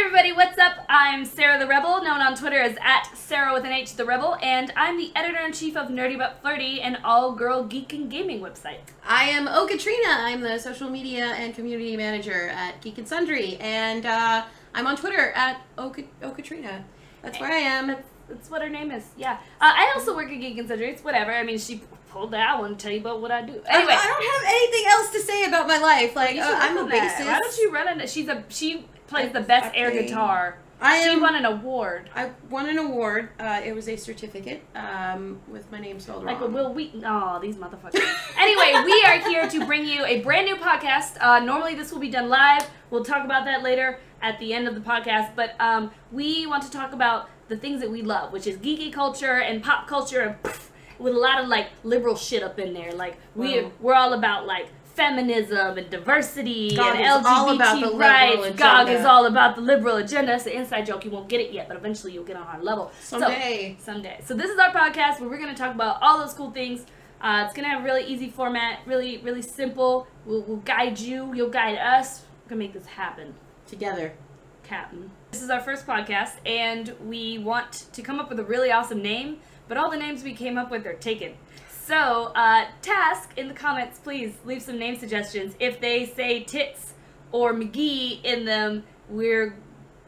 everybody, what's up? I'm Sarah the Rebel, known on Twitter as @SarahTheRebel, and I'm the editor-in-chief of Nerdy But Flirty, an all-girl geek and gaming website. I am Catrina. I'm the social media and community manager at Geek and Sundry, and I'm on Twitter at Catrina. That's where I am. That's what her name is, yeah. I also work at Geek and Sundry, it's whatever. I mean, she pulled that. I want to tell you about what I do. Anyway. I don't have anything else to say about my life. Like, I'm a bassist. Why don't you run into... She plays the best air guitar. She won an award. I won an award. It was a certificate with my name spelled wrong. Like a Will Wheaton. Oh, these motherfuckers. Anyway, we are here to bring you a brand new podcast. Normally this will be done live. We'll talk about that later at the end of the podcast. But we want to talk about the things that we love, which is geeky culture and pop culture, and with a lot of like liberal shit up in there. Like we're all about like feminism and diversity and LGBT rights. GOG is all about the liberal agenda. It's an inside joke. You won't get it yet, but eventually you'll get on our level. Someday. So this is our podcast where we're going to talk about all those cool things. It's going to have a really easy format, really simple. We'll guide you. You'll guide us. We're going to make this happen. Together. Captain. This is our first podcast, and we want to come up with a really awesome name, but all the names we came up with are taken. So, Task, in the comments, please leave some name suggestions. If they say Tits or McGee in them, we're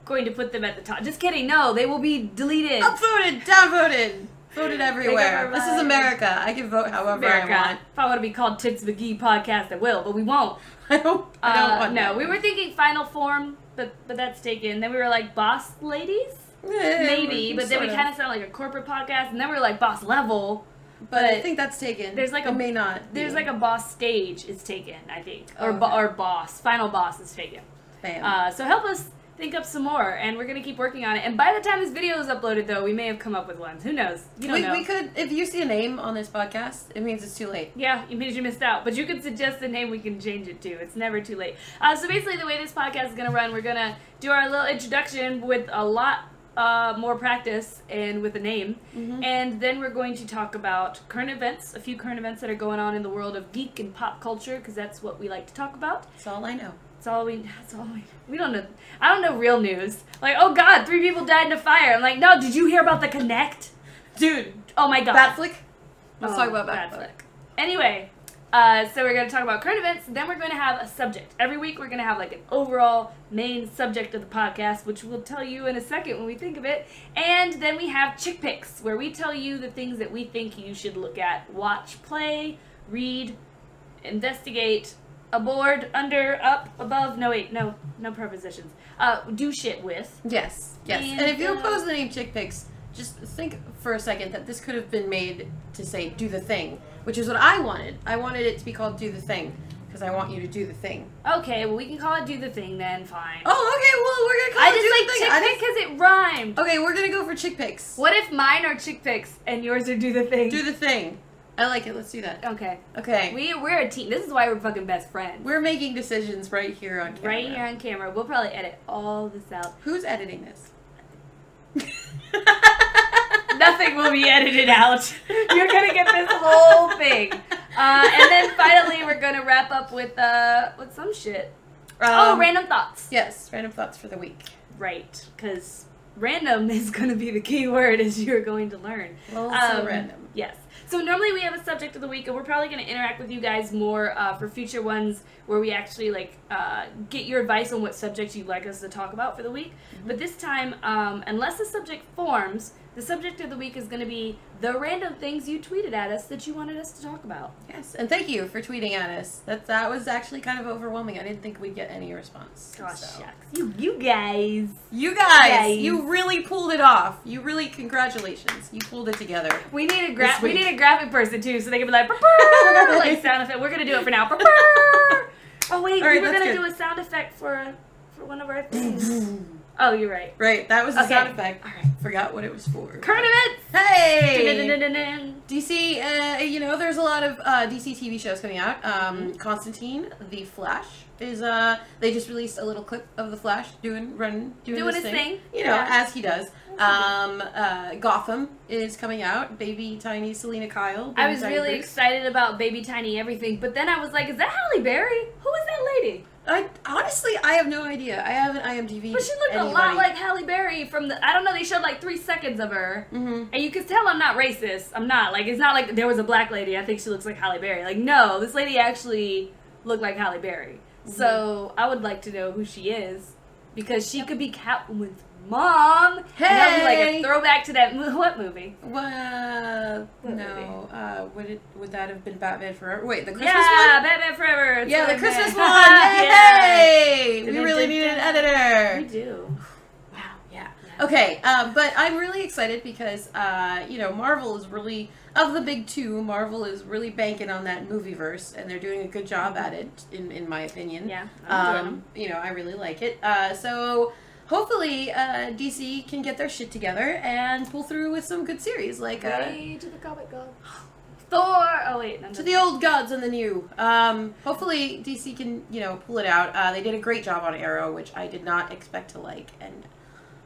going to put them at the top. Just kidding, no, they will be deleted. Upvoted, downvoted, voted everywhere. This is America. I can vote however I want. If I want to be called Tits McGee Podcast, I will, but we won't. I don't want no, we were thinking Final Form, but that's taken. Then we were like Boss Ladies? Maybe, but then we kind of sound like a corporate podcast, and then we were like Boss Level. But I think that's taken. There's like it may not. There's like a boss stage is taken, I think, or boss. Final boss is taken. Bam. So help us think up some more, and we're gonna keep working on it. And by the time this video is uploaded, though, we may have come up with ones. Who knows? You don't know. We could, if you see a name on this podcast, it means it's too late. Yeah, it means you missed out. But you could suggest a name we can change it to. It's never too late. So basically, the way this podcast is gonna run, we're gonna do our little introduction with a lot more practice and with a name, and then we're going to talk about current events, a few current events that are going on in the world of geek and pop culture, because that's what we like to talk about. That's all I know. We don't know. I don't know real news. Like, oh God, 3 people died in a fire. I'm like, no, did you hear about the Connect? Dude, oh my God. Batflick? Let's talk about Batflick. Anyway, so we're going to talk about current events, then we're going to have a subject. Every week we're going to have like an overall main subject of the podcast, which we'll tell you in a second when we think of it. And then we have Chick Picks, where we tell you the things that we think you should look at, watch, play, read, investigate, aboard, under, up, above, no prepositions, do shit with. Yes. And if you oppose the name Chick Picks, just think for a second that this could have been made to say do the thing, which is what I wanted. I wanted it to be called do the thing, because I want you to do the thing. Okay, well we can call it do the thing then, fine. Oh, okay, well we're gonna call it do the thing. I just like Chick Pick because it rhymed. Okay, we're gonna go for Chick Picks. What if mine are Chick Picks and yours are do the thing? Do the thing. I like it, let's do that. Okay. Okay. We're a team. This is why we're fucking best friends. We're making decisions right here on camera. Right here on camera. We'll probably edit all this out. Who's editing this? Nothing will be edited out. You're gonna get this whole thing. And then finally we're gonna wrap up with some shit. Random thoughts. Yes, random thoughts for the week. Right, because random is gonna be the key word, as you're going to learn. Well, so random. Yes. So normally we have a subject of the week, and we're probably going to interact with you guys more for future ones where we actually like get your advice on what subjects you'd like us to talk about for the week. But this time, unless the subject forms, the subject of the week is going to be the random things you tweeted at us that you wanted us to talk about. Yes, and thank you for tweeting at us. That was actually kind of overwhelming. I didn't think we'd get any response. Gosh, shucks. You guys. You guys. You really pulled it off. Congratulations. You pulled it together. We need a graphic person too, so they can be like, like sound effect. We're going to do it for now. Oh wait, we were going to do a sound effect for one of our things. Oh, you're right. Right, that was the sound effect. All right. forgot what it was for. Current events! Hey! DC, there's a lot of DC TV shows coming out. Constantine, The Flash, is, they just released a little clip of The Flash doing his thing. As he does. Gotham is coming out. Baby Tiny Selena Kyle. I was really excited about Baby Tiny everything, but then I was like, is that Halle Berry? Who is that lady? Honestly, I have no idea. I haven't IMDb. But she looked a lot like Halle Berry from the... I don't know, they showed like 3 seconds of her. And you could tell I'm not racist. I'm not. Like, it's not like there was a black lady, I think she looks like Halle Berry. Like, no, this lady actually looked like Halle Berry. So, I would like to know who she is. Because she could be Catwoman's mom. Hey! And that would be like a throwback to that... What movie? Would that have been Batman Forever? Wait, the Christmas one? Yeah, Batman Forever. It's the Batman. Christmas one. Yay! We really need an editor. We do. Wow. Yeah. Okay, but I'm really excited because, Marvel is really, of the big two, Marvel is really banking on that movieverse, and they're doing a good job at it, in my opinion. Yeah. I really like it. So hopefully, DC can get their shit together and pull through with some good series, like, Way to the comic god. Thor! Oh, wait. No, to the old gods and the new. Hopefully, DC can, pull it out. They did a great job on Arrow, which I did not expect to like, and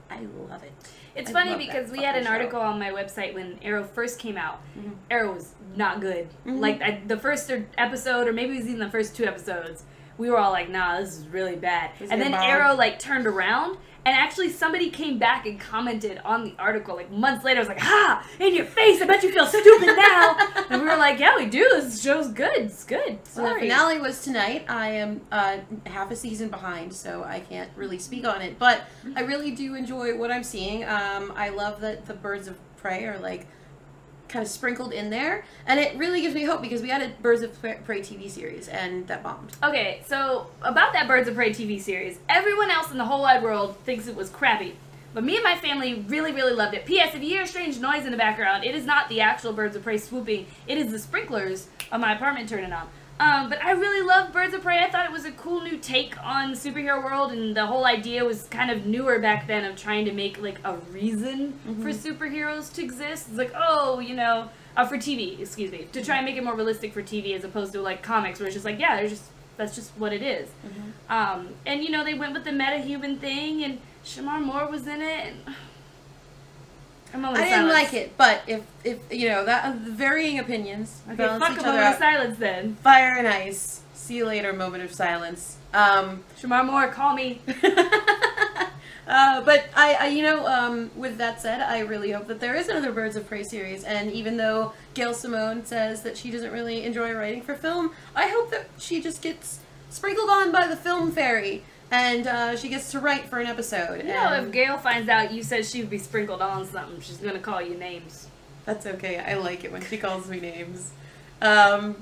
I love it. It's funny because we had an article on my website when Arrow first came out. Arrow was not good. Like, the first episode, or maybe it was even the first 2 episodes, we were all like, nah, this is really bad. And then Arrow, like, turned around, and actually somebody came back and commented on the article, like, months later. I was like, ha! In your face! I bet you feel stupid now! And we were like, yeah, we do. This show's good. It's good. So the finale was tonight. I am half a season behind, so I can't really speak on it. But I really do enjoy what I'm seeing. I love that the Birds of Prey are, like, kind of sprinkled in there, and it really gives me hope because we had a Birds of Prey TV series and that bombed. Okay, so about that Birds of Prey TV series, everyone else in the whole wide world thinks it was crappy, but me and my family really, really loved it. P.S. If you hear a strange noise in the background, it is not the actual Birds of Prey swooping, it is the sprinklers of my apartment turning on. But I really loved Birds of Prey. I thought it was a cool new take on the superhero world, and the whole idea was kind of newer back then of trying to make, like, a reason for superheroes to exist. It's like, for TV, excuse me, to try and make it more realistic for TV as opposed to, like, comics where it's just like, yeah, that's just what it is. And, they went with the meta-human thing, and Shamar Moore was in it, and... I didn't like it, but if that varying opinions balance each other out. Silence then. Fire and ice. See you later. Moment of silence. Shamar Moore, call me. But with that said, I really hope that there is another Birds of Prey series. And even though Gail Simone says that she doesn't really enjoy writing for film, I hope that she just gets sprinkled on by the film fairy. And she gets to write for an episode. If Gail finds out you said she would be sprinkled on something, she's going to call you names. That's okay. I like it when she calls me names. Senpai,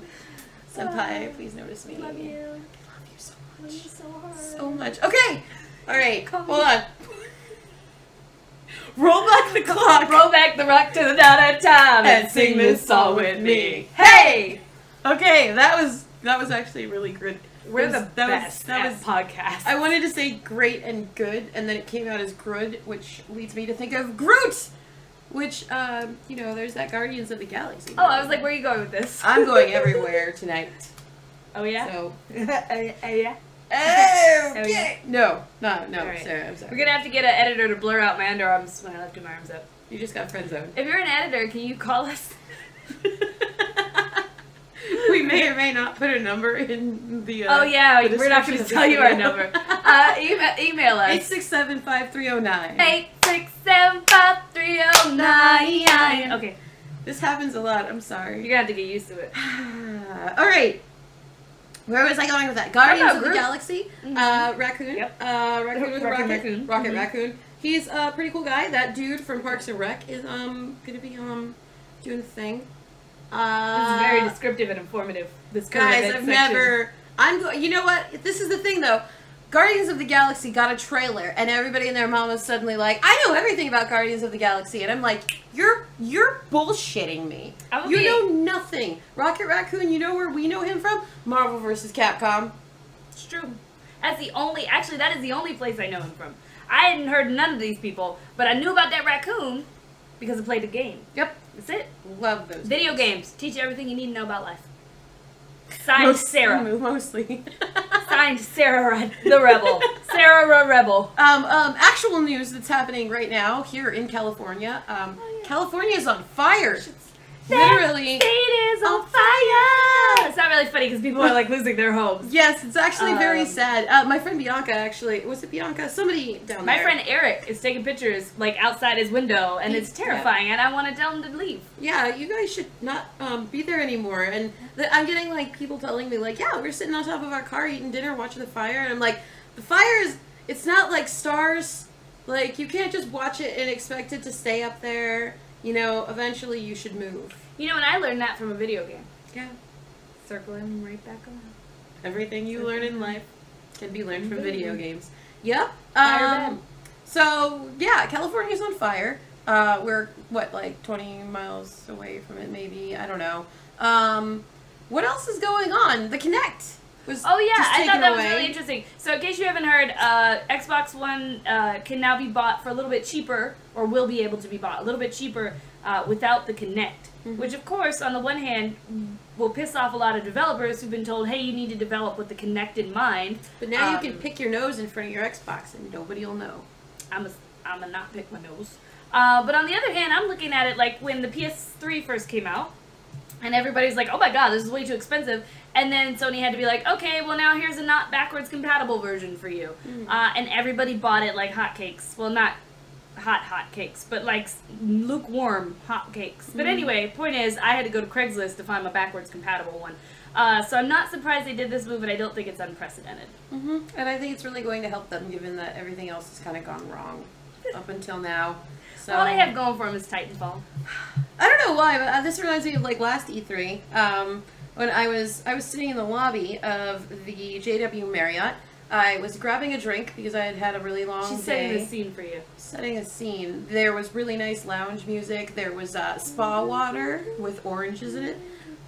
please notice me. Love you. I love you so much. Love you so hard. So much. Okay. All right. Hold on. Roll back the clock. Roll back the rock to the dawn of time and sing this song with me. Hey! Okay, that was actually really good. We're the best at podcasts. I wanted to say great and good, and then it came out as Grud, which leads me to think of Groot! Which, there's that Guardians of the Galaxy. Oh, I was like, where are you going with this? I'm going everywhere tonight. Oh, yeah? So. Yeah? Okay. No, right. Sarah, I'm sorry. We're going to have to get an editor to blur out my underarms when I lift my arms up. You just got friend zoned. If you're an editor, can you call us? We may or may not put a number in the we're not going to tell you our number. Email us. 867-5309. 867-5309. Okay. This happens a lot. I'm sorry. You're going to have to get used to it. All right. Where was I going with that? Guardians of the Galaxy. Raccoon. Yep. Raccoon with a rocket. Rocket Raccoon. He's a pretty cool guy. That dude from Parks and Rec is going to be doing the thing. This is very descriptive and informative. This guys, you know what? This is the thing, though. Guardians of the Galaxy got a trailer, and everybody and their mom was suddenly like, I know everything about Guardians of the Galaxy. And I'm like, you're bullshitting me. You know nothing. Rocket Raccoon, you know where we know him from? Marvel vs. Capcom. It's true. That is the only place I know him from. I hadn't heard none of these people, but I knew about that raccoon because I played the game. Yep. That's it. Love those. Video games. Teach you everything you need to know about life. Signed Sarah. Mostly. Signed Sarah the Rebel. SarahTheRebel. Actual news that's happening right now here in California. California is on fire. Literally. State is on fire. It's not really funny because people are like losing their homes. Yes, it's actually very sad. My friend Bianca actually, was it Bianca? Somebody down there. My friend Eric is taking pictures like outside his window, and it's terrifying. And I want to tell him to leave. Yeah, you guys should not be there anymore. And I'm getting like people telling me like, yeah, we're sitting on top of our car eating dinner, watching the fire, and I'm like, the fire is. It's not like stars. Like you can't just watch it and expect it to stay up there. You know, eventually you should move. You know, and I learned that from a video game. Yeah. Circling right back around. Everything you learn in life can be learned from video games. Yep. So, yeah, California's on fire. We're, what, like 20 miles away from it, maybe? I don't know. What else is going on? The Kinect was Oh, yeah, just I thought that away. was really interesting. So, in case you haven't heard, Xbox One can now be bought for a little bit cheaper, or will be able to be bought a little bit cheaper without the Kinect. Mm-hmm. Which, of course, on the one hand, will piss off a lot of developers who've been told, hey, you need to develop with the Kinect in mind. But now you can pick your nose in front of your Xbox and nobody will know. I'm a not pick my nose. But on the other hand, I'm looking at it like when the PS3 first came out, and everybody's like, oh my god, this is way too expensive. And then Sony had to be like, okay, well now here's a not backwards compatible version for you. Mm. And everybody bought it like hotcakes. Well, not hot cakes, but like lukewarm hot cakes. But anyway, point is, I had to go to Craigslist to find my backwards compatible one. So I'm not surprised they did this move, and I don't think it's unprecedented. Mm-hmm. And I think it's really going to help them, given that everything else has kind of gone wrong up until now. So all they have going for them is Titanfall. I don't know why, but this reminds me of like last E3 when I was sitting in the lobby of the JW Marriott. I was grabbing a drink because I had had a really long day. She's setting the scene for you. Setting a scene. There was really nice lounge music. There was spa water with oranges in it.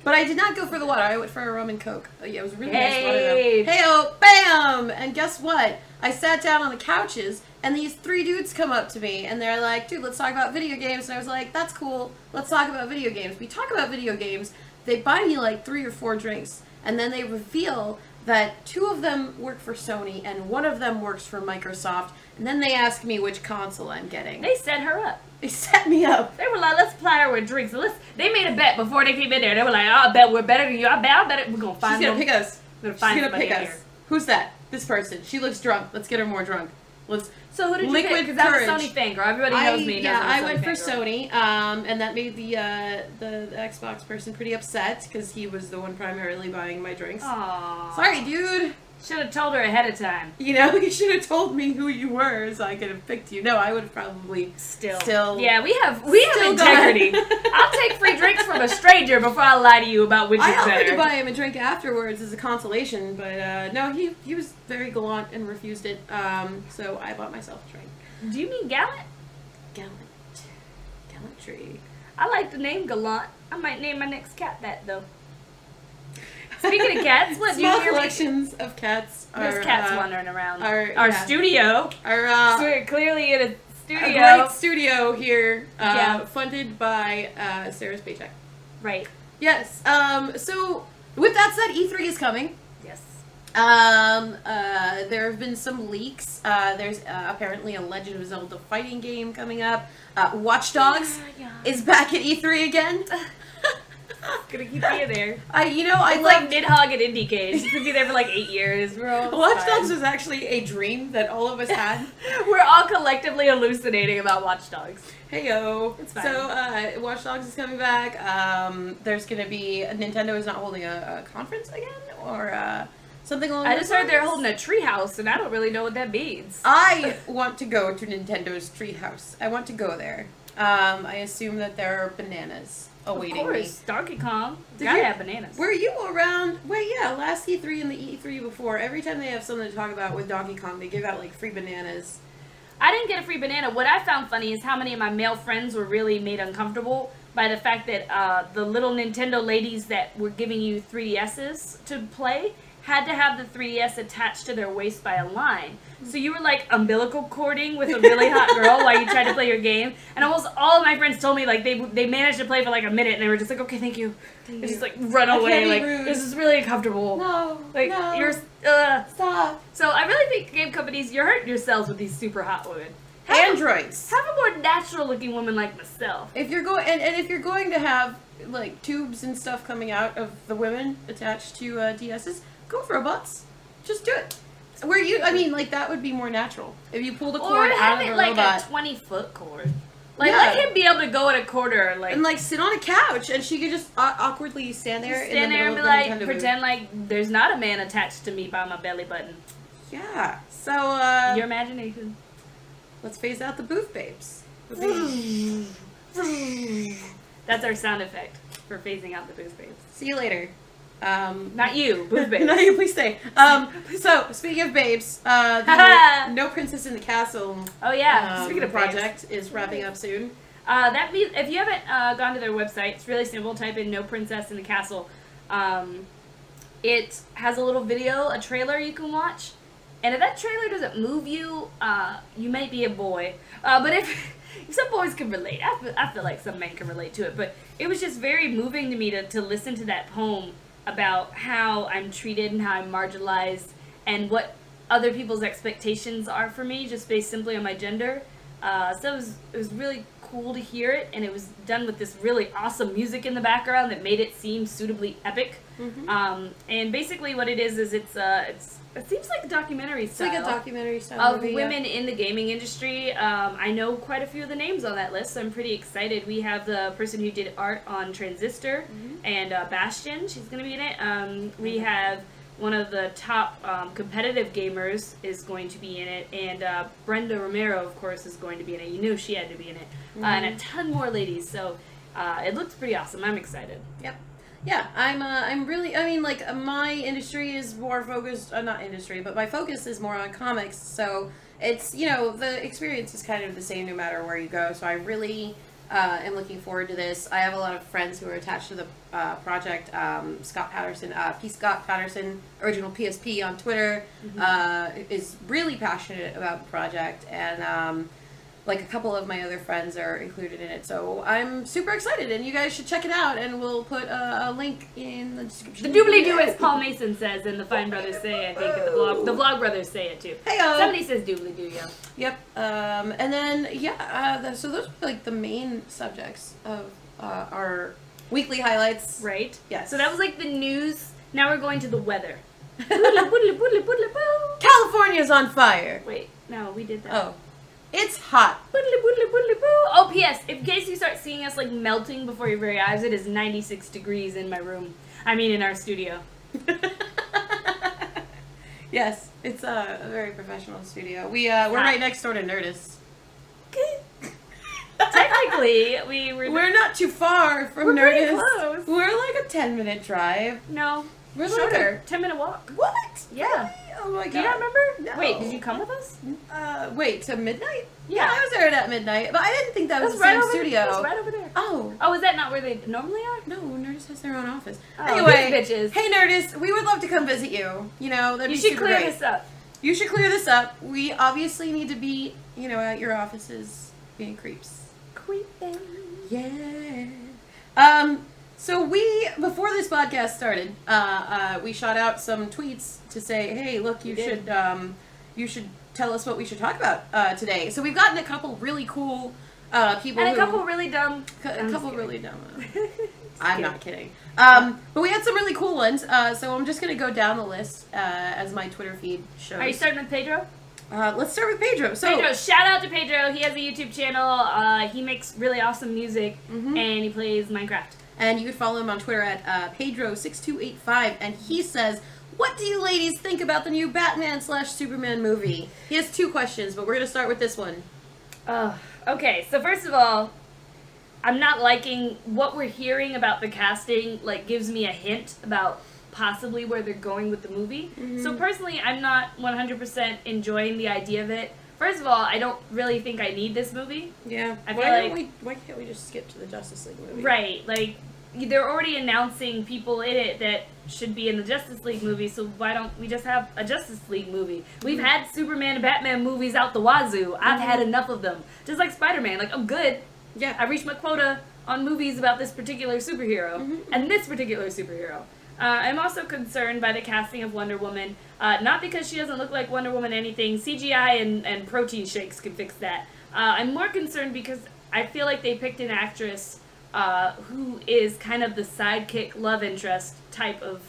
But I did not go for the water. I went for a rum and coke. Yeah, it was really nice water though. Hey-oh, bam! And guess what? I sat down on the couches, and these 3 dudes come up to me, and they're like, dude, let's talk about video games. And I was like, that's cool. Let's talk about video games. We talk about video games. They buy me like 3 or 4 drinks, and then they reveal that 2 of them work for Sony and 1 of them works for Microsoft, and then they ask me which console I'm getting. They set her up. They set me up. They were like, let's supply her with drinks. They made a bet before they came in there. They were like, oh, I bet we're better than you. I bet we're going to find She's going to pick us. We're going to find She's somebody pick us. here. Who's that? This person. She looks drunk. Let's get her more drunk. So who did you Liquid pick? Because I'm a Courage. Sony fangirl. Everybody knows me. Yeah, I went for fangirl. Sony, and that made the Xbox person pretty upset because he was the one primarily buying my drinks. Aww. Sorry, dude. Should have told her ahead of time. You know, you should have told me who you were so I could have picked you. No, I would have probably still. Yeah, we have integrity. I'll take free drinks from a stranger before I lie to you about which is better. I offered to buy him a drink afterwards as a consolation, but no, he was very gallant and refused it. So I bought myself a drink. Do you mean gallant? Gallantry. I like the name Gallant. I might name my next cat that though. Speaking of cats, what do you hear? Collections of cats. There's cats wandering around our studio. So we're clearly in a studio. A great studio here, funded by Sarah's paycheck. Right. Yes. So with that said, E3 is coming. Yes. There have been some leaks. There's apparently a Legend of Zelda fighting game coming up. Watch Dogs is back at E3 again. Gonna keep you there. I it's like Nidhogg and IndieCage. It's gonna be there for like 8 years, bro. Watch Dogs was actually a dream that all of us had. We're all collectively hallucinating about Watch Dogs. Hey-yo. It's fine. So, Watch Dogs is coming back. There's gonna be... Nintendo is not holding a conference again? Or, something along those lines? I just heard they're holding a treehouse, and I don't really know what that means. I want to go to Nintendo's treehouse. I want to go there. I assume that there are bananas awaiting me. Of course. Donkey Kong. Gotta have bananas. Were you around... Wait, yeah, last E3 and the E3 before, every time they have something to talk about with Donkey Kong, they give out, like, free bananas. I didn't get a free banana. What I found funny is how many of my male friends were really made uncomfortable by the fact that the little Nintendo ladies that were giving you 3DSs to play had to have the 3DS attached to their waist by a line. So you were like umbilical cording with a really hot girl while you tried to play your game. And almost all of my friends told me like they managed to play for like a minute and they were just like, okay, thank you. And just like run away. Like, this is really uncomfortable. No. Like, no. you're, Stop. So I really think game companies, you're hurting yourselves with these super hot women. Androids. Have a more natural looking woman like myself. If you're going and if you're going to have like tubes and stuff coming out of the women attached to DSs, go for robots. Just do it. Where you, I mean, like that would be more natural. If you pull the cord out of the like robot. a 20-foot cord. Like let him be able to go at a quarter, like and like sit on a couch, and she could just awkwardly stand there. Stand there and be like, pretend like there's not a man attached to me by my belly button. Yeah. So your imagination. Let's phase out the booth babes. That's our sound effect for phasing out the booth babes. See you later. Not you, booth babes. Not you, please stay. So, speaking of babes, the No Princess in the Castle speaking of project is wrapping up soon. If you haven't gone to their website, it's really simple. Type in No Princess in the Castle. It has a little video, a trailer you can watch. And if that trailer doesn't move you, you might be a boy. But if some boys can relate, I feel like some men can relate to it. But it was just very moving to me to listen to that poem about how I'm treated and how I'm marginalized and what other people's expectations are for me just based simply on my gender. So it was really cool to hear it, and it was done with this really awesome music in the background that made it seem suitably epic. Mm-hmm. And basically what it is it seems like a documentary style. It's like a documentary style of movie, women in the gaming industry. I know quite a few of the names on that list, so I'm pretty excited. We have the person who did art on Transistor and Bastion. She's going to be in it. We have one of the top competitive gamers is going to be in it, and Brenda Romero, of course, is going to be in it. You knew she had to be in it. And a ton more ladies, so it looks pretty awesome. I'm excited. Yep. Yeah, I'm really, I mean, like, my industry is more focused, not industry, but my focus is more on comics, so it's, you know, the experience is kind of the same no matter where you go, so I really am looking forward to this. I have a lot of friends who are attached to the project. Scott Patterson, P. Scott Patterson, original PSP on Twitter, is really passionate about the project, and like a couple of my other friends are included in it, so I'm super excited, and you guys should check it out, and we'll put a link in the description. The doobly-doo, as Paul Mason says, and the Fine Brothers say, I think, and the Vlog Brothers say it too. Hey-o! Somebody says doobly-doo, yeah. Yep, and then, yeah, so those are like the main subjects of our weekly highlights. Right? Yes. So that was like the news. Now we're going to the weather. California's on fire! Wait, no, we did that. Oh. It's hot. Oh, P.S. In case you start seeing us like melting before your very eyes, it is 96 degrees in my room. I mean, in our studio. Yes, it's a very professional studio. We're right next door to Nerdist. Technically, we're not too far from Nerdist. Pretty Close. We're like a 10-minute drive. No, we're shorter. 10-minute walk. What? Yeah. Really? Oh my god. Do you not remember? No. Wait, did you come with us? Wait, to midnight? Yeah, I was there at midnight, but I didn't think that was the right same over studio. That's right over there. Oh, is that not where they normally are? No, Nerdist has their own office. Oh, anyway, bitches. Hey Nerdist, we would love to come visit you. You know, that'd be super You should clear great. this up. You should clear this up. We obviously need to be, you know, at your offices being creeps. Creeping. Yeah. So before this podcast started, we shot out some tweets to say, hey, look, you should tell us what we should talk about today. So we've gotten a couple really cool people and a couple really dumb. A couple really dumb. I'm not kidding. But we had some really cool ones. So I'm just gonna go down the list as my Twitter feed shows. Are you starting with Pedro? Let's start with Pedro. So Pedro, shout out to Pedro. He has a YouTube channel. He makes really awesome music, and he plays Minecraft. And you can follow him on Twitter at Pedro6285. And he says, what do you ladies think about the new Batman/Superman movie? He has 2 questions, but we're going to start with this one. Okay, so first of all, I'm not liking what we're hearing about the casting, like, gives me a hint about possibly where they're going with the movie. So personally, I'm not 100% enjoying the idea of it. First of all, I don't really think I need this movie. Yeah. I feel why can't we just skip to the Justice League movie? Right, like, they're already announcing people in it that should be in the Justice League movie, so why don't we just have a Justice League movie? We've had Superman and Batman movies out the wazoo. I've had enough of them. Just like Spider-Man. Like, I'm good. Yeah. I reached my quota on movies about this particular superhero. And this particular superhero. I'm also concerned by the casting of Wonder Woman. Not because she doesn't look like Wonder Woman anything. CGI and protein shakes can fix that. I'm more concerned because I feel like they picked an actress who is kind of the sidekick love interest type of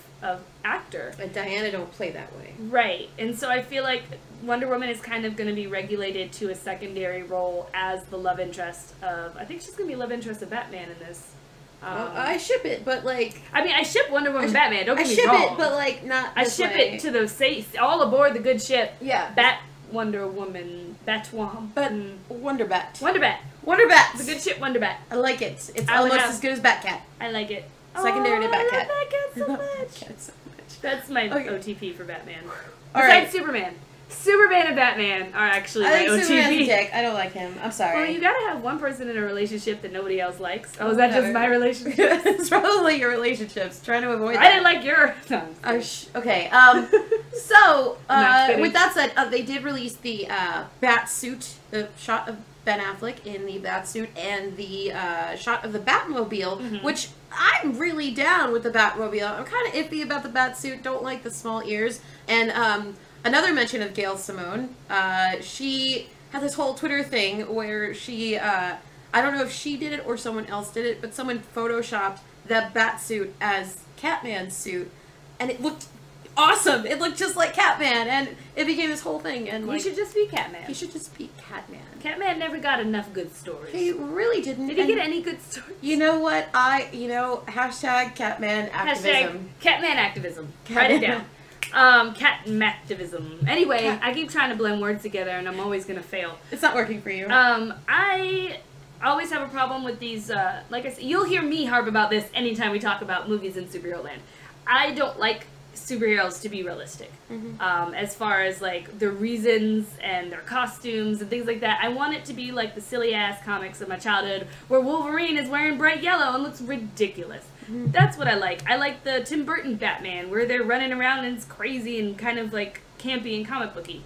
actor. But Diana don't play that way. Right. And so I feel like Wonder Woman is kind of going to be regulated to a secondary role as the love interest of... I think she's going to be love interest of Batman in this. I ship it, but like... I mean, I ship Wonder Woman Batman, don't get me wrong. I ship it, but like not I ship it to the... all aboard the good ship. Yeah. Wonder Woman, Batwoman. But Wonder Bat. Wonder Bat. Wonder Bat. The good ship Wonder Bat. I like it. It's almost as good as Batcat. I like it. Secondary to Batcat. I love Batcat so much. Batcat so much. That's my OTP for Batman. All Besides right. Superman. Superman and Batman are actually my OTP. Superman's a dick. I don't like him. I'm sorry. Well, you gotta have one person in a relationship that nobody else likes. Oh, is that just my relationship? It's probably your relationships. Trying to avoid that. I didn't like your... Okay. So, with that said, they did release the bat suit, the shot of Ben Affleck in the bat suit, and the shot of the Batmobile, which I'm really down with the Batmobile. I'm kind of iffy about the bat suit. Don't like the small ears. And another mention of Gail Simone. She had this whole Twitter thing where she, I don't know if she did it or someone else did it, but someone photoshopped the bat suit as Catman's suit, and it looked awesome. It looked just like Catman, and it became this whole thing. And he should just be Catman. He should just be Catman. Catman never got enough good stories. He really didn't. Did he get any good stories? You know what? Hashtag Catman activism. Hashtag Catman activism. Write it down. Catmactivism. Anyway, I keep trying to blend words together, and I'm always gonna fail. It's not working for you. I always have a problem with these, like I said, you'll hear me harp about this anytime we talk about movies in superhero land. I don't like superheroes to be realistic. As far as, like, their reasons and their costumes and things like that. I want it to be like the silly-ass comics of my childhood where Wolverine is wearing bright yellow and looks ridiculous. That's what I like. I like the Tim Burton Batman where they're running around and it's crazy and kind of, like, campy and comic booky.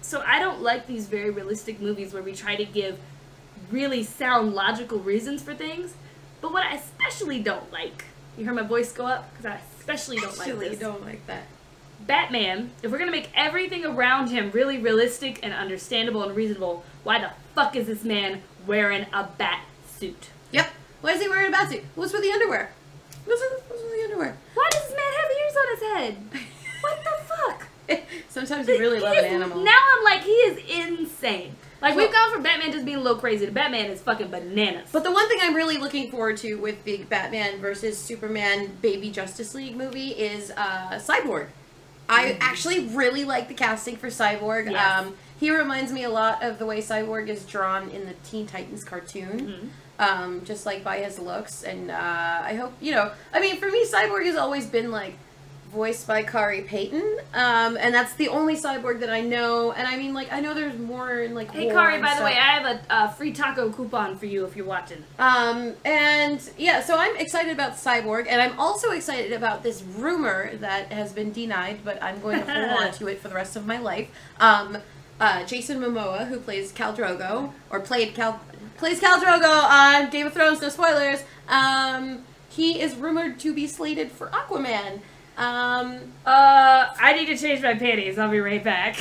So I don't like these very realistic movies where we try to give really sound logical reasons for things. But what I especially don't like, you heard my voice go up? Because I especially don't like this. Don't like that. Batman, if we're going to make everything around him really realistic and understandable and reasonable, why the fuck is this man wearing a bat suit? Yep. Why is he wearing a bat suit? What's with the underwear? What's with the underwear? Why does this man have ears on his head? What the fuck? Sometimes you really love an animal. Now I'm like, he is insane. Like, we've gone from Batman just being a little crazy to Batman is fucking bananas. But the one thing I'm really looking forward to with the Batman versus Superman Baby Justice League movie is Cyborg. I actually really like the casting for Cyborg. Yes. He reminds me a lot of the way Cyborg is drawn in the Teen Titans cartoon. Just like by his looks. And I hope, I mean, for me, Cyborg has always been like voiced by Kari Payton, and that's the only Cyborg that I know. And I mean, like, I know there's more in like. Hey Kari, by the way, I have a free taco coupon for you if you're watching. And yeah, so I'm excited about Cyborg, and I'm also excited about this rumor that has been denied, but I'm going to hold on to it for the rest of my life. Jason Momoa, who plays Khal Drogo, or plays Khal Drogo on Game of Thrones. No spoilers. He is rumored to be slated for Aquaman. I need to change my panties. I'll be right back.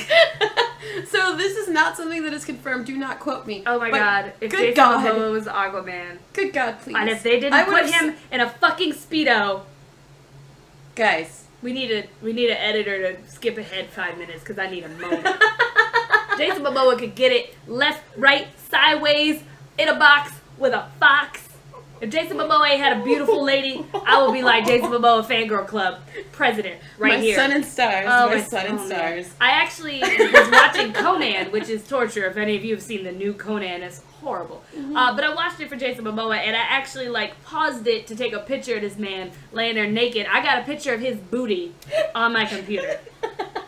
So this is not something that is confirmed. Do not quote me. Oh my god. If Jason Momoa was Aquaman. Good god, please. And if they didn't put him in a fucking Speedo. Guys. We need an editor to skip ahead 5 minutes because I need a moment. Jason Momoa could get it left, right, sideways, in a box with a fox. If Jason Momoa had a beautiful lady, I will be like Jason Momoa Fangirl Club president here. My sun and stars. Oh, my sun and stars. Man. I actually was watching Conan, which is torture. If any of you have seen the new Conan, it's horrible. But I watched it for Jason Momoa, and I actually paused it to take a picture of this man laying there naked. I got a picture of his booty on my computer.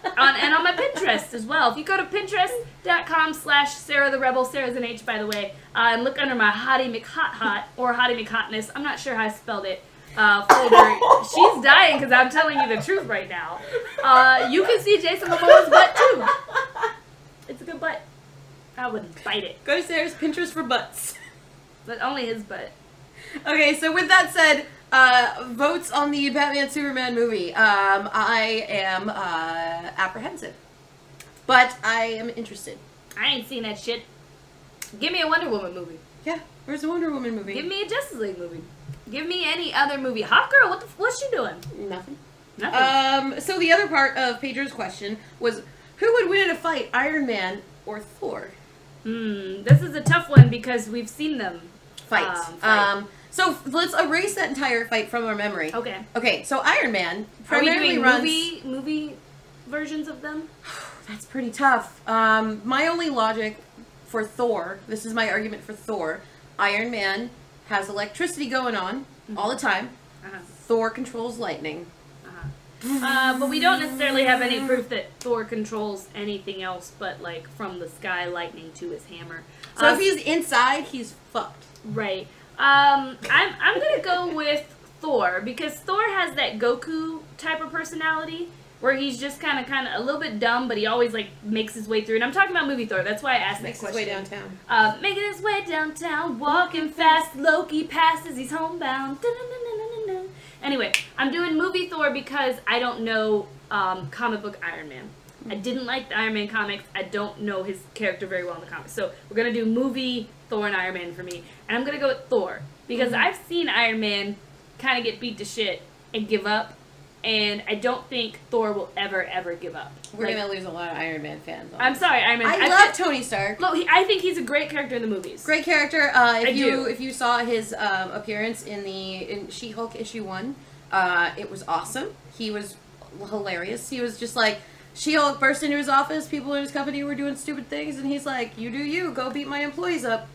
And on my Pinterest as well. If you go to pinterest.com/SarahTheRebel, Sarah's an H, by the way, and look under my Hottie McHot or Hottie McHotness, I'm not sure how I spelled it, folder. She's dying because I'm telling you the truth right now. You can see Jason Momoa's butt too. It's a good butt. I wouldn't bite it. Go to Sarah's Pinterest for butts. But only his butt. Okay, so with that said, votes on the Batman Superman movie. I am apprehensive, but I am interested. I ain't seen that shit. Give me a Wonder Woman movie. Yeah, where's the Wonder Woman movie? Give me a Justice League movie. Give me any other movie. Hawkgirl, what's she doing? Nothing. Nothing. So the other part of Pedro's question was, who would win in a fight, Iron Man or Thor? This is a tough one because we've seen them fight. So let's erase that entire fight from our memory. Okay. Okay, so Iron Man primarily runs movie versions of them. That's pretty tough. My only logic for Thor, this is my argument for Thor, Iron Man has electricity going on all the time. Thor controls lightning. But we don't necessarily have any proof that Thor controls anything else but, like, from the sky lightning to his hammer. So if he's inside, he's fucked. Right. I'm gonna go with Thor because Thor has that Goku type of personality where he's just kind of a little bit dumb, but he always like makes his way through. And I'm talking about movie Thor. That's why I asked that question. Makes his way downtown. Making his way downtown, walking fast. Loki passes, he's homebound. Da-na-na-na-na-na. Anyway, I'm doing movie Thor because I don't know comic book Iron Man. I didn't like the Iron Man comics. I don't know his character very well in the comics. So we're going to do movie Thor and Iron Man for me. And I'm going to go with Thor. Because I've seen Iron Man kind of get beat to shit and give up. And I don't think Thor will ever give up. We're going to lose a lot of Iron Man fans. I'm sorry, Iron Man. I love Tony Stark. Look, I think he's a great character in the movies. Great character. If you saw his appearance in She-Hulk issue 1, it was awesome. He was hilarious. He was just like, She-Hulk burst into his office, people in his company were doing stupid things, and he's like, you do you, go beat my employees up.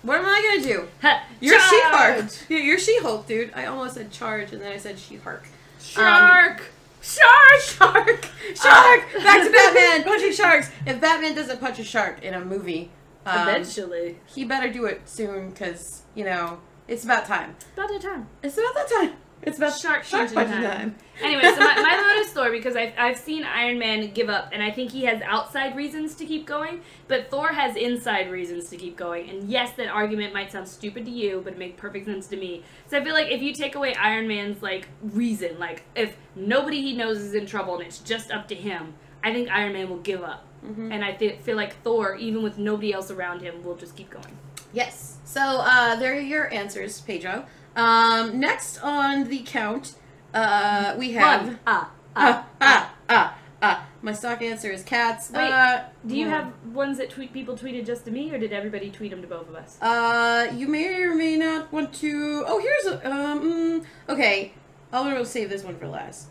What am I gonna do? You're She-Hulk. You're She-Hulk, dude. I almost said charge, and then I said She-Hulk. Shark! Shark! Back to Batman, punching sharks. If Batman doesn't punch a shark in a movie, eventually, he better do it soon, because, you know, it's about time. It's about that time. It's about that time. It's about shark punching time. Anyway, so my vote is Thor because I've seen Iron Man give up, and I think he has outside reasons to keep going, but Thor has inside reasons to keep going. And yes, that argument might sound stupid to you, but it makes perfect sense to me. So I feel like if you take away Iron Man's like reason, like if nobody he knows is in trouble and it's just up to him, I think Iron Man will give up. And I feel like Thor, even with nobody else around him, will just keep going. Yes. So there are your answers, Pedro. Next on the count, we have... My stock answer is cats. Wait, do you have ones that people tweeted just to me, or did everybody tweet them to both of us? You may or may not want to... Oh, here's a... okay, I'll save this one for last.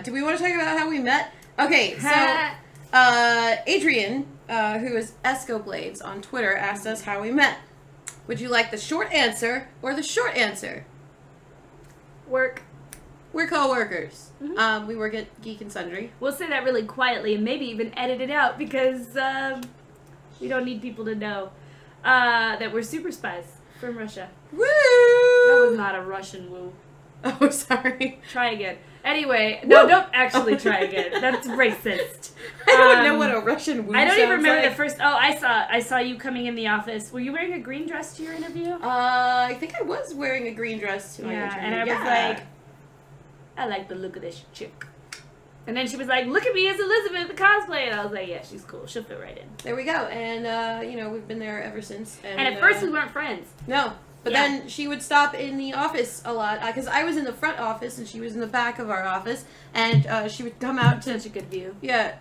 Do we want to talk about how we met? Okay, so... Adrian, who is Escoblades on Twitter, asked us how we met. Would you like the short answer or the short answer? Work. We're co-workers. We work at Geek and Sundry. We'll say that really quietly and maybe even edit it out because we don't need people to know that we're super spies from Russia. Woo! That was not a Russian woo. Oh, sorry. Try again. Anyway, no, don't actually try again. That's racist. I don't know what a Russian woo I don't even remember like. the first... Oh, I saw you coming in the office. Were you wearing a green dress to your interview? I think I was wearing a green dress to my interview. And I was like, I like the look of this chick. And then she was like, look at me as Elizabeth, the cosplay. And I was like, yeah, she's cool. She'll fit right in. There we go. And, you know, we've been there ever since. And at first we weren't friends. No. But then she would stop in the office a lot, because I was in the front office and she was in the back of our office, and she would come out to... Such a good view. Yeah.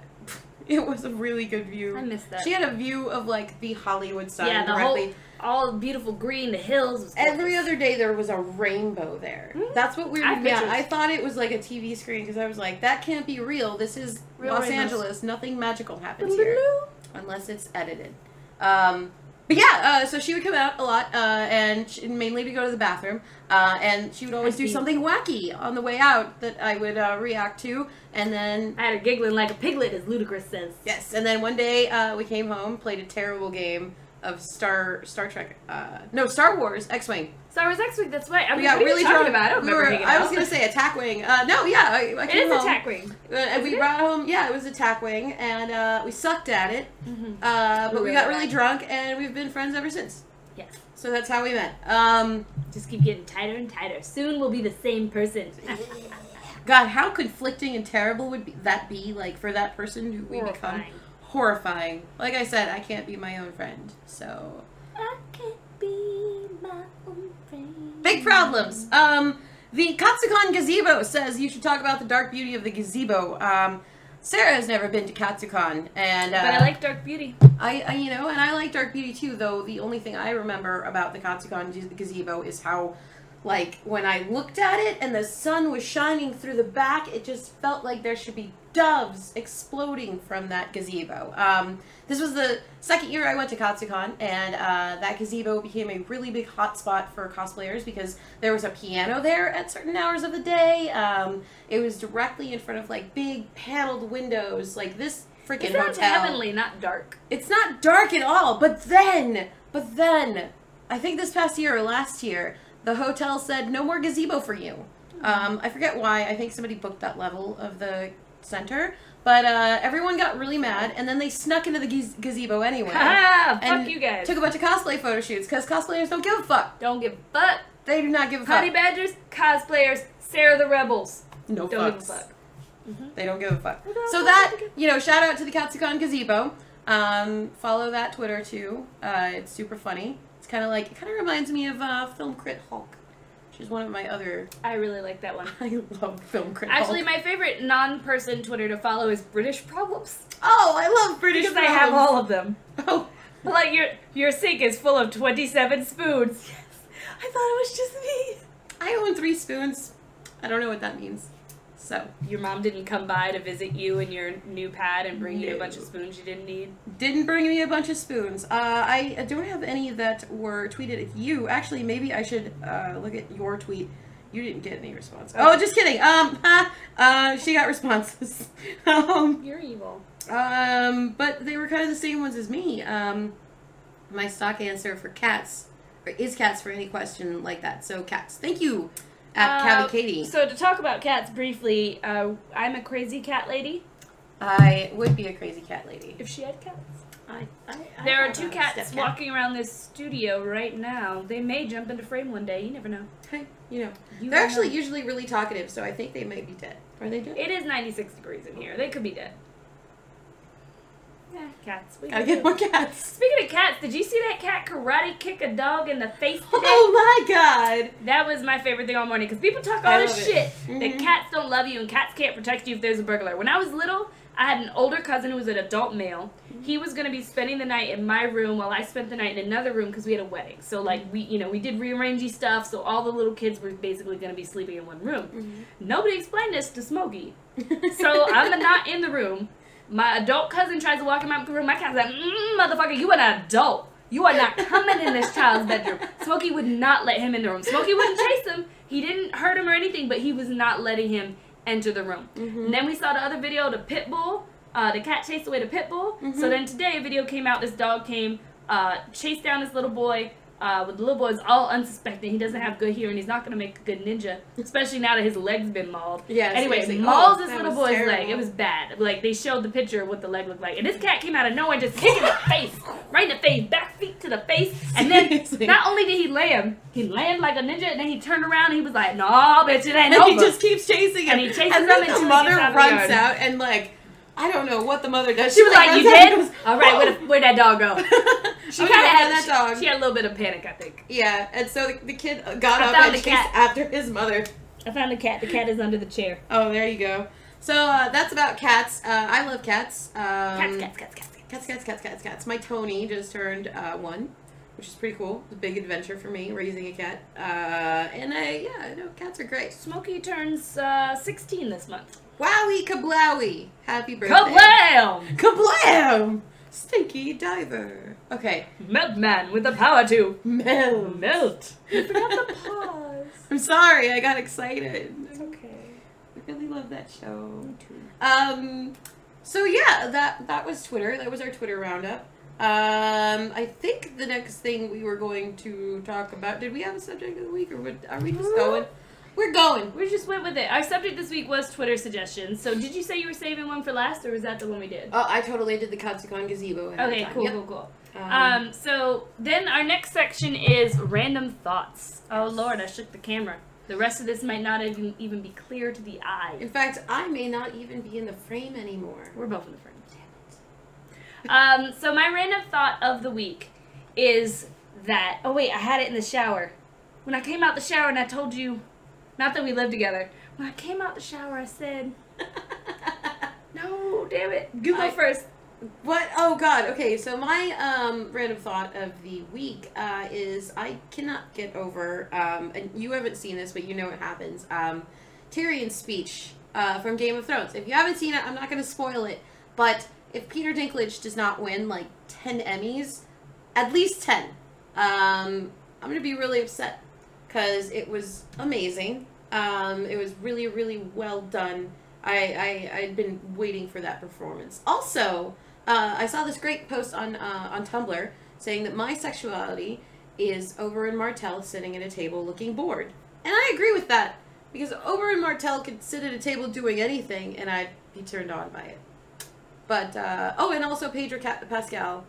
It was a really good view. I missed that. She had a view of, like, the Hollywood sign directly. whole... All beautiful green, the hills. Was every other day there was a rainbow there. That's what weirded me out. I thought it was like a TV screen, because I was like, that can't be real. This is Los Angeles. Nothing magical happens here. Unless it's edited. But yeah, so she would come out a lot, and mainly to go to the bathroom, and she would always do something wacky on the way out that I would react to, and then... I had her giggling like a piglet, as Ludacris says. Yes, and then one day we came home, played a terrible game of Star Wars X-Wing. Star Wars X-Wing, that's right. I mean, We got really drunk. About? I don't remember hanging out. I was going to say Attack Wing. No, yeah, I came home. It is Attack Wing. And we brought home, yeah, it was Attack Wing, and we sucked at it, but we got really drunk, and we've been friends ever since. Yes. So that's how we met. Just keep getting tighter and tighter. Soon we'll be the same person. God, how conflicting and terrible would that be, like, for that person who we become? Horrifying. Like I said, I can't be my own friend, so... I can't be my own friend. Big problems. The Katsucon Gazebo says you should talk about the dark beauty of the gazebo. Sarah has never been to Katsucon, and... but I like dark beauty. You know, and I like dark beauty too, though the only thing I remember about the Katsucon Gazebo is how, like, when I looked at it and the sun was shining through the back, it just felt like there should be doves exploding from that gazebo. This was the second year I went to Katsucon, and that gazebo became a really big hotspot for cosplayers because there was a piano there at certain hours of the day. It was directly in front of, like, big paneled windows, like this freaking hotel. It sounds heavenly, not dark. It's not dark at all, but then, I think this past year or last year, the hotel said, no more gazebo for you. I forget why. I think somebody booked that level of the center. But everyone got really mad, and then they snuck into the gazebo anyway. Fuck you guys. Took a bunch of cosplay photo shoots, because cosplayers don't give a fuck. Don't give a fuck. They do not give a fuck. Honey Badgers, cosplayers, Sarah the Rebels. No don't fucks. Give a fuck. They don't give a fuck. So that, you know, shout out to the Katsucon Gazebo. Follow that Twitter, too. It's super funny. It's kind of like, it kind of reminds me of Film Crit Hulk, which is one of my other... I really like that one. I love Film Crit Hulk. Actually, my favorite non-person Twitter to follow is British Problems. Oh, I love British Problems. Because I have all of them. Oh. Like, your sink is full of 27 spoons. Yes. I thought it was just me. I own 3 spoons. I don't know what that means. So. Your mom didn't come by to visit you and your new pad and bring you a bunch of spoons you didn't need? Didn't bring me a bunch of spoons. I don't have any that were tweeted at you. Actually, maybe I should look at your tweet. You didn't get any response. Oh, just kidding. She got responses. You're evil. But they were kind of the same ones as me. My stock answer for cats, or is cats for any question like that. So cats. Thank you. At Cabby Katie. So to talk about cats briefly, I'm a crazy cat lady. I would be a crazy cat lady. If she had cats. There are 2 cats walking around this studio right now. They may jump into frame one day. You never know. Hey, you know. They're actually usually really talkative, so I think they might be dead. Are they dead? It is 96 degrees in here. They could be dead. Yeah, cats. Gotta get more cats. Speaking of cats, did you see that cat karate kick a dog in the face today? Oh my god! That was my favorite thing all morning, because people talk all this shit that cats don't love you and cats can't protect you if there's a burglar. When I was little, I had an older cousin who was an adult male. He was going to be spending the night in my room while I spent the night in another room because we had a wedding. So, like, we did rearrangey stuff, so all the little kids were basically going to be sleeping in one room. Nobody explained this to Smokey. So, I'm not in the room. My adult cousin tries to walk him out the room. My cat's like, motherfucker, you are an adult. You are not coming in this child's bedroom. Smokey would not let him in the room. Smokey wouldn't chase him. He didn't hurt him or anything, but he was not letting him enter the room. And then we saw the other video, the pit bull. The cat chased away the pit bull. So then today a video came out. This dog came, chased down this little boy. The little boy is all unsuspecting. He doesn't have good hearing. He's not going to make a good ninja, especially now that his leg's been mauled. Yeah. Anyway, mauls this little boy's leg. It was bad. Like, they showed the picture of what the leg looked like. And this cat came out of nowhere, just kicked in the face. Right in the face. Back feet to the face. And then, not only did he land like a ninja, and then he turned around and he was like, no, bitch, it ain't over. And he just keeps chasing him. And he chases him until the mother runs out and, like, I don't know what the mother does. She was like, you did? All right, where'd that dog go? She kind of had that dog. She had a little bit of panic, I think. Yeah, and so the kid got up and chased after his mother. I found the cat. The cat is under the chair. Oh, there you go. So that's about cats. I love cats. Cats. My Tony just turned 1, which is pretty cool. It's a big adventure for me, raising a cat. Cats are great. Smokey turns 16 this month. Wowie kablowie. Happy birthday. Kablam! Kablam! Stinky diver. Okay. Melt man with the power to Melt. melt. I forgot the pause. I'm sorry, I got excited. It's okay. I really love that show. Me too. So yeah, that was Twitter. That was our Twitter roundup. I think the next thing we were going to talk about, did we have a subject of the week, or are we just going? We're going. We just went with it. Our subject this week was Twitter suggestions. So did you say you were saving one for last, or was that the one we did? Oh, I totally did the Katsucon gazebo. Okay, cool, yep. cool. So then our next section is random thoughts. Oh Lord, I shook the camera. The rest of this might not even be clear to the eye. In fact, I may not even be in the frame anymore. We're both in the frame. Damn it. So my random thought of the week is that... Oh wait, I had it in the shower. When I came out the shower and I told you... Not that we live together. When I came out the shower, I said... No, damn it. Google first. What? Oh God. Okay, so my random thought of the week is I cannot get over, and you haven't seen this, but you know what happens. Tyrion's speech from Game of Thrones. If you haven't seen it, I'm not going to spoil it, but if Peter Dinklage does not win like 10 Emmys, at least 10, I'm going to be really upset because it was amazing. It was really, really well done. I'd been waiting for that performance. Also, I saw this great post on Tumblr saying that my sexuality is Oberyn Martell sitting at a table looking bored. And I agree with that, because Oberyn Martell could sit at a table doing anything and I'd be turned on by it. But, oh, and also Pedro Pascal.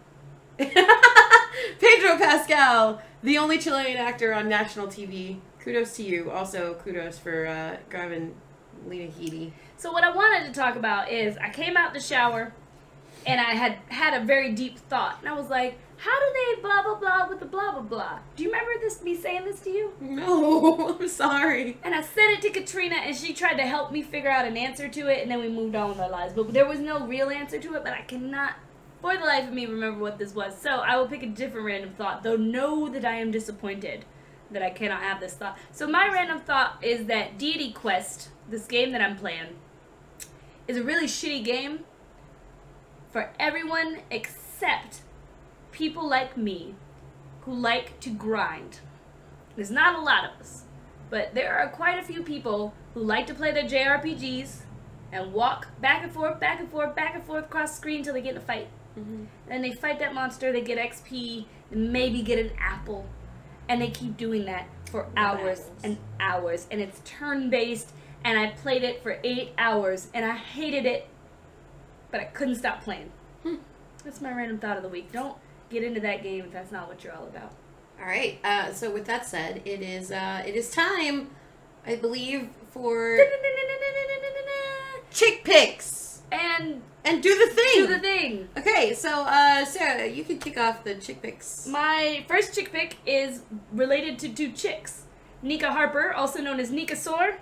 Pedro Pascal, the only Chilean actor on national TV. Kudos to you. Also, kudos for grabbing Lena Headey. So what I wanted to talk about is I came out the shower and I had a very deep thought. And I was like, how do they blah, blah, blah with the blah, blah, blah? Do you remember me saying this to you? No, I'm sorry. And I said it to Katrina and she tried to help me figure out an answer to it, and then we moved on with our lives. But there was no real answer to it, but I cannot, for the life of me, remember what this was. So I will pick a different random thought, though know that I am disappointed that I cannot have this thought. So my random thought is that Deity Quest, this game that I'm playing, is a really shitty game for everyone except people like me who like to grind. There's not a lot of us, but there are quite a few people who like to play their JRPGs and walk back and forth, back and forth, back and forth across the screen until they get in a fight. Mm-hmm. And they fight that monster, they get XP, and maybe get an apple. And they keep doing that for hours and hours. And it's turn-based, and I played it for 8 hours, and I hated it, but I couldn't stop playing. That's my random thought of the week. Don't get into that game if that's not what you're all about. All right. So with that said, it is time, I believe, for chick picks. And do the thing. Do the thing. Okay, so Sarah, you can kick off the chick picks. My first chick pick is related to two chicks. Nika Harper, also known as Nika Soar.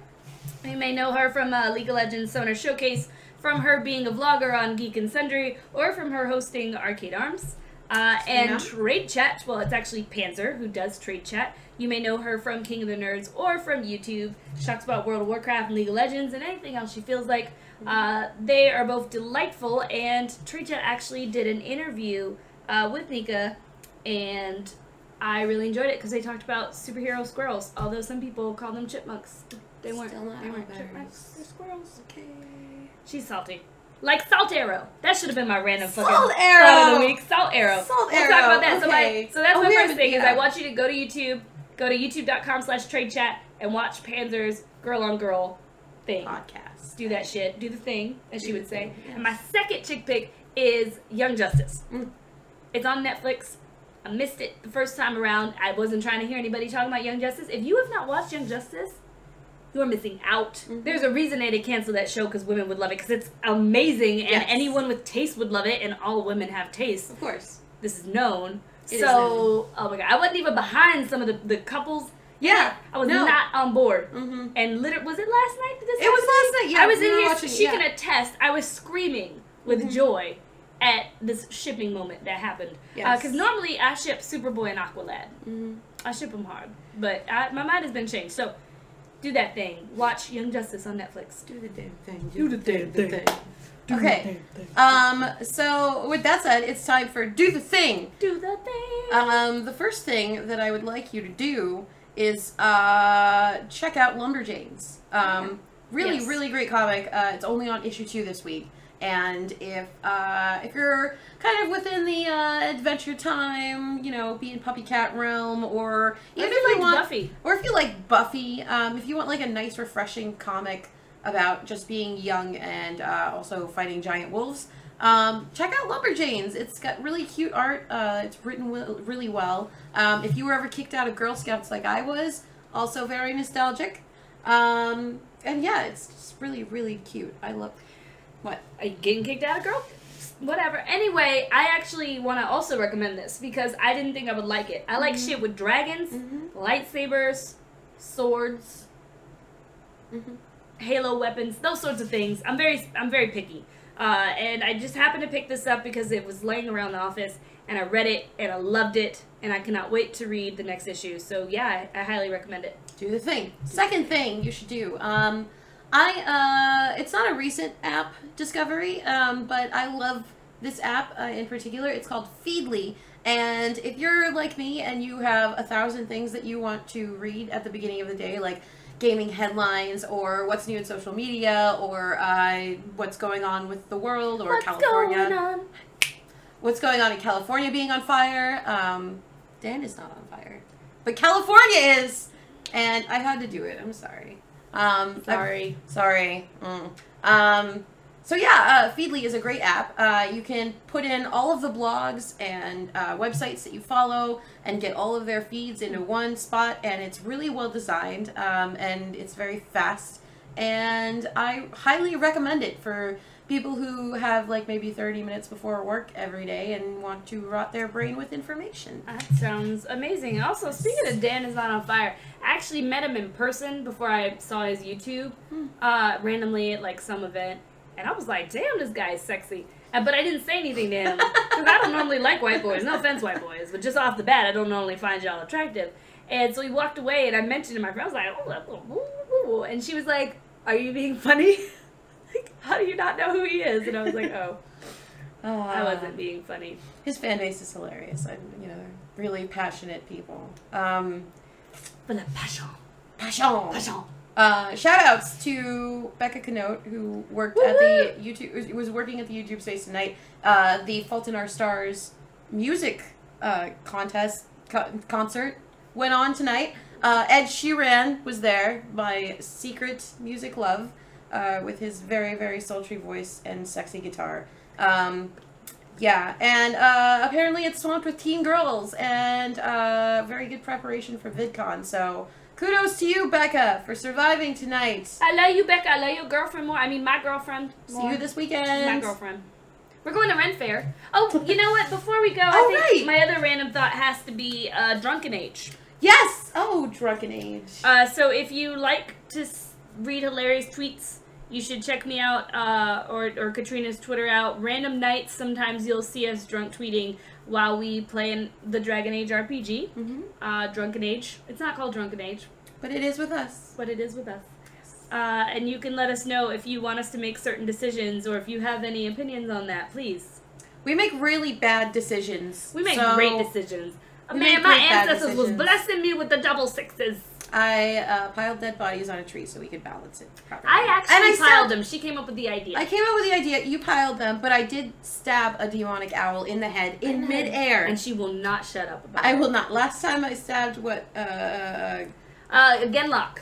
You may know her from League of Legends Summoner Showcase, from her being a vlogger on Geek and Sundry, or from her hosting Arcade Arms. And Trade Chat, well, it's actually Panzer who does Trade Chat. You may know her from King of the Nerds or from YouTube. She talks about World of Warcraft and League of Legends and anything else she feels like. They are both delightful, and Trade Chat actually did an interview with Nika, and I really enjoyed it because they talked about superhero squirrels, although some people call them chipmunks. They weren't chipmunks, they're squirrels. Okay. She's salty. Like Salt Arrow. That should have been my random fucking Salt Arrow thought of the week. Salt Arrow. Salt We'll Arrow. talk about that. Okay. So that's my first thing is I want you to go to YouTube, go to youtube.com/tradechat and watch Panzer's Girl on Girl thing. Podcast. Do that shit. Do the thing, as she would say. Yes. And my second chick pick is Young Justice. It's on Netflix. I missed it the first time around. I wasn't trying to hear anybody talking about Young Justice. If you have not watched Young Justice, you're missing out. There's a reason they had canceled that show because women would love it because it's amazing and anyone with taste would love it, and all women have taste. Of course. This is known. Oh my god, I wasn't even behind some of the couples. Yeah. I was not on board. And was it last night? It was last night, yeah. I was in here, she can attest, I was screaming with joy at this shipping moment that happened. Because normally I ship Superboy and Aqualad. I ship them hard. But my mind has been changed. So, Do that thing. Watch Young Justice on Netflix. Do the damn thing. Do the damn thing. Okay. So with that said, it's time for Do the Thing. Do the thing. The first thing that I would like you to do is check out Lumberjanes. Really, really great comic. It's only on issue 2 this week. And if you're kind of within the Adventure Time, you know, being puppy cat realm, or even if you want Buffy, or if you like Buffy, if you want like a nice, refreshing comic about just being young and also fighting giant wolves, check out Lumberjanes. It's got really cute art. It's written really well. If you were ever kicked out of Girl Scouts like I was, also very nostalgic. And yeah, it's just really, really cute. I love. What? Are you getting kicked out of Girl? Whatever. Anyway, I actually want to also recommend this because I didn't think I would like it. I like shit with dragons, lightsabers, swords, halo weapons, those sorts of things. I'm very picky. And I just happened to pick this up because it was laying around the office, and I read it, and I loved it, and I cannot wait to read the next issue. So yeah, I highly recommend it. Do the thing. Second thing you should do. It's not a recent app discovery, but I love this app in particular. It's called Feedly, and if you're like me and you have 1,000 things that you want to read at the beginning of the day, like gaming headlines or what's new in social media or what's going on with the world or California. What's going on in California being on fire. Dan is not on fire, but California is, and I had to do it. I'm sorry. Sorry. So yeah, Feedly is a great app. You can put in all of the blogs and websites that you follow and get all of their feeds into one spot, and it's really well designed, and it's very fast, and I highly recommend it for people who have like maybe 30 minutes before work every day and want to rot their brain with information. That sounds amazing. Also, speaking of Dan is not on fire, I actually met him in person before I saw his YouTube, randomly at like some event, and I was like, damn, this guy is sexy. But I didn't say anything to him, because I don't normally like white boys. No offense, white boys, but just off the bat, I don't normally find y'all attractive. And so he walked away, and I mentioned to my friend, I was like, oh, and she was like, are you being funny? Like, how do you not know who he is? And I was like, oh, I wasn't being funny. His fan base is hilarious. They're really passionate people. For la passion. Passion. Shout outs to Becca Canote, who worked at the YouTube, was working at the YouTube space tonight. The Fault in Our Stars music concert went on tonight. Ed Sheeran was there, my secret music love, with his very, very sultry voice and sexy guitar. Yeah, and apparently it's swamped with teen girls and very good preparation for VidCon, so kudos to you, Becca, for surviving tonight. I love you, Becca. I love your girlfriend more. I mean, my girlfriend more. See you this weekend. My girlfriend. We're going to Ren Fair. Oh, you know what? Before we go, I think my other random thought has to be Drunken Age. Yes! Oh, Drunken Age. So if you like to read hilarious tweets, you should check me out, or Katrina's Twitter out. Random nights, sometimes you'll see us drunk tweeting while we play in the Dragon Age RPG. Drunken Age. It's not called Drunken Age. But it is with us. Yes. And you can let us know if you want us to make certain decisions, or if you have any opinions on that, please. We make really bad decisions. We make great decisions. Man, my ancestors was blessing me with the double sixes. I piled dead bodies on a tree so we could balance it properly. I actually piled them. She came up with the idea. I came up with the idea. You piled them, but I did stab a demonic owl in the head in midair. And she will not shut up about it. I will not. Last time I stabbed what? Genlock.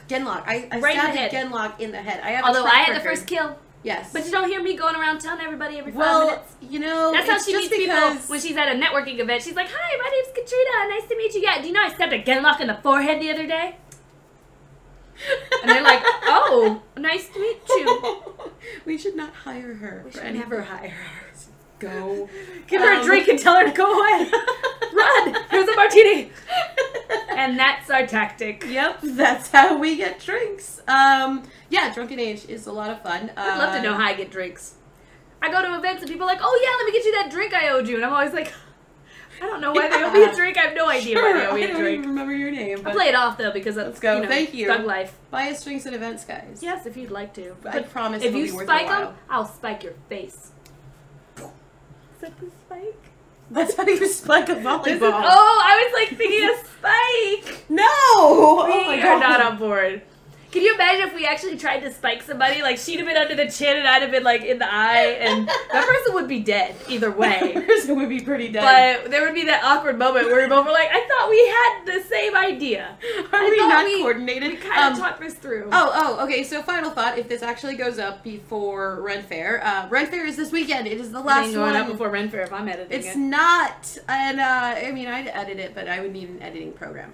Genlock. I right stabbed in the Genlock in the head. Although I had the first kill. Yes. But you don't hear me going around telling everybody every 5 minutes. You know, that's how she meets people when she's at a networking event. She's like, hi, my name's Katrina. Nice to meet you. Yeah, do you know I stabbed a Genlock in the forehead the other day? And they're like, oh, nice to meet you. We should not hire her. We should never hire her. Go. Give her a drink and tell her to go away. Run. Here's a martini. And that's our tactic. Yep, that's how we get drinks. Yeah, Drunken Age is a lot of fun. I'd love to know how I get drinks. I go to events and people are like, oh yeah, let me get you that drink I owed you. And I'm always like, I don't know why they owe me a drink. I have no idea why they owe me a I don't drink. even remember your name. I'll play it off though because let's go. Thank you. Thug life. Buy us drinks at events, guys. Yes, if you'd like to. I promise if it'll you be worth spike a while. them, I'll spike your face. Is that the spike? That's how you spike a volleyball. Oh, I was like thinking of spike. No! Oh my We god. are not on board. Can you imagine if we actually tried to spike somebody? Like, she'd have been under the chin and I'd have been, like, in the eye. And that person would be dead either way. That person would be pretty dead. But there would be that awkward moment where we both were like, I thought we had the same idea. Are we not coordinated? We kind of talked this through. Okay, so final thought, if this actually goes up before Ren Fair. Ren Fair is this weekend. It is the last It ain't going one. up before Ren Fair if I'm editing it. It's not, and I mean, I'd edit it, but I would need an editing program.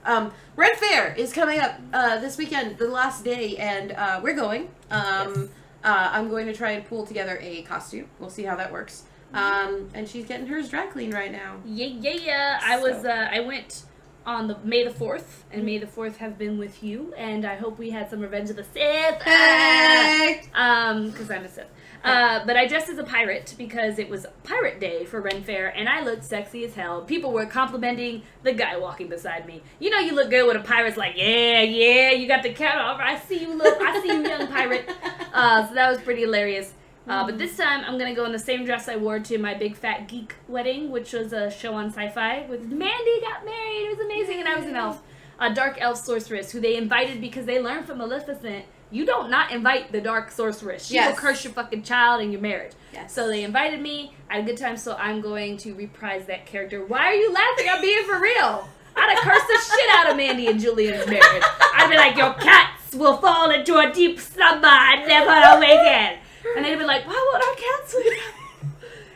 Ren Fair is coming up this weekend, the last day, and we're going. Yes. I'm going to try and pull together a costume. We'll see how that works. And she's getting hers dry cleaned right now. Yeah. I went on the May the 4th, and May the 4th have been with you, and I hope we had some Revenge of the Sith. Hey! Because I'm a Sith. But I dressed as a pirate because it was Pirate Day for Ren Fair, and I looked sexy as hell. People were complimenting the guy walking beside me. You know you look good when a pirate's like, yeah, you got the cat off. I see you, young pirate. So that was pretty hilarious. But this time, I'm going to go in the same dress I wore to my big fat geek wedding, which was a show on Sci-Fi with Mandy got married. It was amazing, and I was an elf. A dark elf sorceress who they invited because they learned from Maleficent, you don't not invite the dark sorceress. She will curse your fucking child and your marriage. Yes. So they invited me. I had a good time, so I'm going to reprise that character. Why are you laughing? I'm being for real. I'd have cursed the shit out of Mandy and Julian's marriage. I'd be like, your cats will fall into a deep slumber and never awaken. And they'd be like, why won't our cats wake up?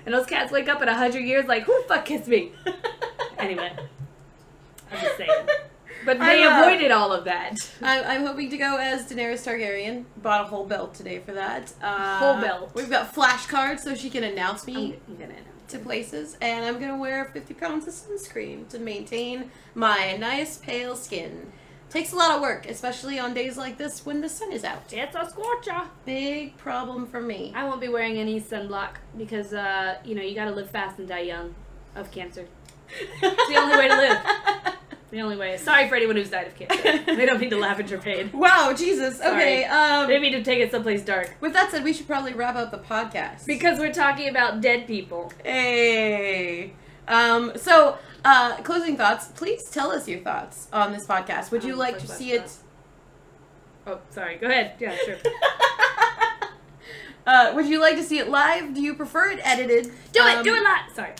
And those cats wake up in 100 years like, who the fuck kissed me? Anyway. I'm just saying. But they avoided all of that. I'm hoping to go as Daenerys Targaryen. Bought a whole belt today for that. Whole belt. We've got flashcards so she can announce me to places. And I'm going to wear 50 pounds of sunscreen to maintain my nice pale skin. Takes a lot of work, especially on days like this when the sun is out. It's a scorcher. Big problem for me. I won't be wearing any sunblock because, you gotta live fast and die young of cancer. It's the only way to live. The only way. Sorry for anyone who's died of cancer. They don't mean to laugh at your pain. Wow, Jesus. Okay. They didn't mean to take it someplace dark. With that said, we should probably wrap up the podcast. Because we're talking about dead people. Hey. Closing thoughts. Please tell us your thoughts on this podcast. Would you like to see it? Oh, sorry. Go ahead. Yeah, sure. Would you like to see it live? Do you prefer it edited? Do it live. Sorry.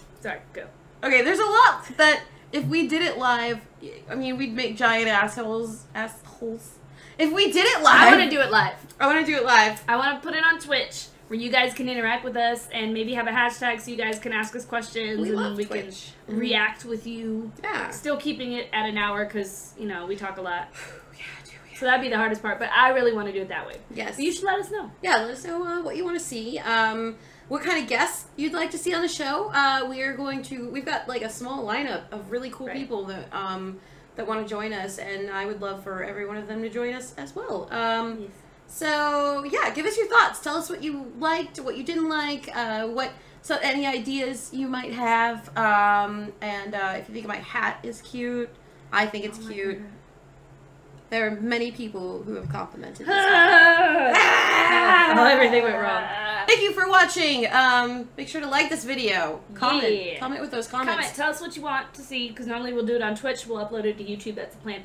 Go. Okay, there's a lot that if we did it live, I mean, we'd make giant assholes. If we did it live, I want to do it live. I want to do it live. I want to put it on Twitch where you guys can interact with us and maybe have a hashtag so you guys can ask us questions and we can react with you. Yeah. Still keeping it at an hour because, we talk a lot. So that'd be the hardest part, but I really want to do it that way. Yes. But you should let us know. Yeah, let us know what you want to see. What kind of guests you'd like to see on the show. We've got like a small lineup of really cool people that want to join us, and I would love for every one of them to join us as well. Yes. So yeah, give us your thoughts. Tell us what you liked, what you didn't like, any ideas you might have, and if you think my hat is cute, I think it's cute. There are many people who have complimented this. Everything went wrong. Thank you for watching. Make sure to like this video. Comment with those comments. Tell us what you want to see, because normally we'll do it on Twitch. We'll upload it to YouTube. That's the plan.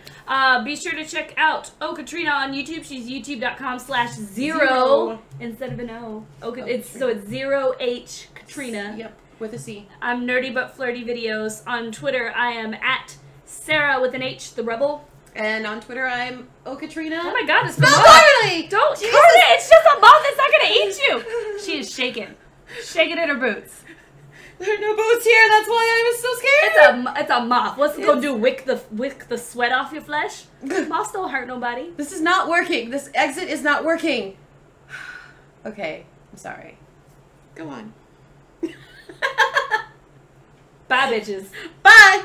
Be sure to check out Catrina on YouTube. She's youtube.com/0 instead of an O. It's 0H Catrina. Yep, with a C. I'm Nerdy But Flirty Videos. On Twitter, I am at Sarah with an H, the Rebel. And on Twitter, I'm Catrina. Oh my God, it's not Flirty! Don't curse it! It's just a moth that's not gonna eat you! She is shaking. Shaking in her boots. There are no boots here, that's why I was so scared! It's a moth. What's it gonna do? Wick the sweat off your flesh? Moths don't hurt nobody. This is not working. This exit is not working. Okay, I'm sorry. Go on. Bye, bitches. Bye!